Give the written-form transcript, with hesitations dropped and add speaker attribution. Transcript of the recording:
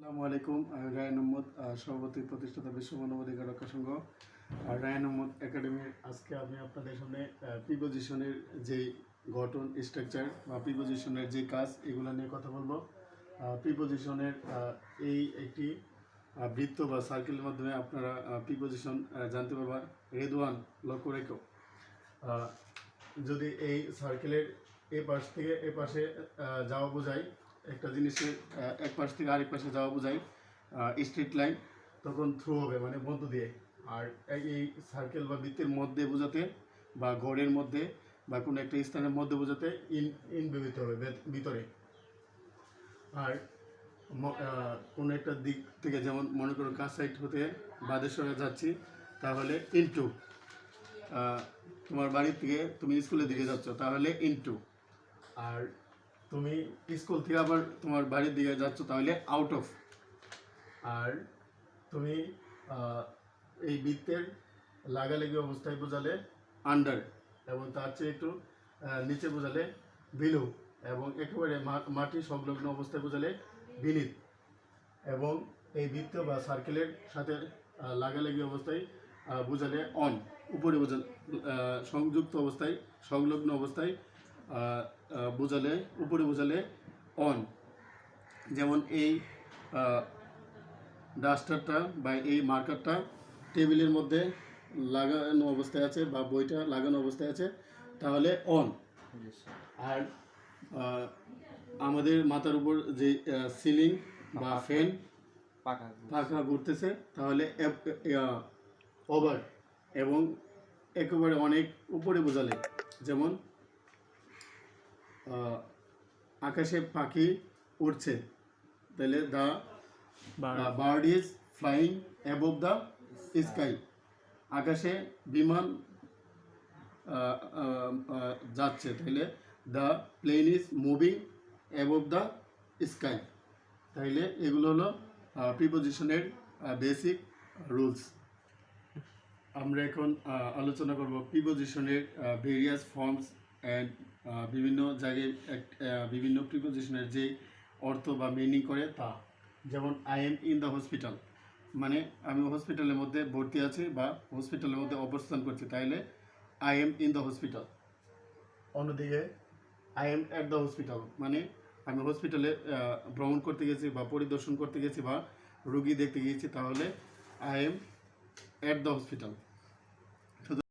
Speaker 1: আসসালামু আলাইকুম। রায়হান আহমদ, সভাপতি প্রতিষ্ঠাতা বিশ্ব মানবাধিকার রক্ষা সংঘ রায়হান আহমদ একাডেমির। আজকে আমি আপনাদের সামনে প্রিপোজিশনের যে গঠন, স্ট্রাকচার বা প্রিপোজিশনের যে কাজ, এগুলো নিয়ে কথা বলবো। প্রিপোজিশনের এই একটি বৃত্ত বা সার্কেলের মাধ্যমে আপনারা প্রিপোজিশন জানতে পারবেন। রেদওয়ান, লক্ষ্য রেখো। যদি এই সার্কেলের এ পাশ থেকে এ পাশে যাওয়া বোঝায়, একটা জিনিসের এক পাশ থেকে আরেক পাশে যাওয়া বোঝায় স্ট্রেট লাইন, তখন থ্রু হবে, মানে মধ্য দিয়ে। আর এই সার্কেল বা বৃত্তের মধ্যে বোঝাতে বা গড়ের মধ্যে বা কোনো একটা স্থানের মধ্যে বোঝাতে ইন ব্যবহৃত হবে, ভিতরে। আর কোনো একটা দিক থেকে, যেমন মনে করো কাজ সাইড হতে বাদের সঙ্গে যাচ্ছি, তাহলে ইনটু। তোমার বাড়ির থেকে তুমি স্কুলের দিকে যাচ্ছ, তাহলে ইনটু। আর তুমি স্কুল থেকে আবার তোমার বাড়ির দিকে যাচ্ছ, তাহলে আউট অফ। আর তুমি এই বৃত্তের লাগালাগি অবস্থায় বোঝালে আন্ডার, এবং তার চেয়ে একটু নিচে বোঝালে বিলো, এবং একেবারে মাটি সংলগ্ন অবস্থায় বোঝালে বিনিত। এবং এই বৃত্ত বা সার্কেলের সাথে লাগালাগি অবস্থায় বোঝালে অন, উপরে বোঝালে সংযুক্ত অবস্থায়, সংলগ্ন অবস্থায় বোঝালে, উপরে বোঝালে অন। যেমন এই ডাস্টারটা বা এই মার্কারটা টেবিলের মধ্যে লাগানো অবস্থায় আছে বা বইটা লাগানো অবস্থায় আছে, তাহলে অন। আর আমাদের মাথার উপর যে সিলিং বা ফ্যান পাখা ঘুরতেছে, তাহলে ওভার। এবং একেবারে অনেক উপরে বোঝালে, যেমন আকাশে পাখি উড়ছে, তাহলে the bird is flying above the sky. আকাশে বিমান যাচ্ছে, তাহলে the plane is moving above the sky. তাইলে এগুলো হলো প্রিপোজিশনের বেসিক রুলস। আমরা এখন আলোচনা করব প্রিপোজিশনের ভেরিয়াস ফর্মস অ্যান্ড বিভিন্ন জায়গায় বিভিন্ন প্রিপোজিশনের যে অর্থ বা মিনিং করে তা। যেমন I am in the hospital, মানে আমি হসপিটালের মধ্যে ভর্তি আছি বা হসপিটালের মধ্যে অবস্থান করছি, তাইলে I am in the hospital. অন্যদিকে I am at the hospital, মানে আমি হসপিটালে ভ্রমণ করতে গেছি বা পরিদর্শন করতে গেছি বা রোগী দেখতে গিয়েছি, তাহলে I am at the hospital.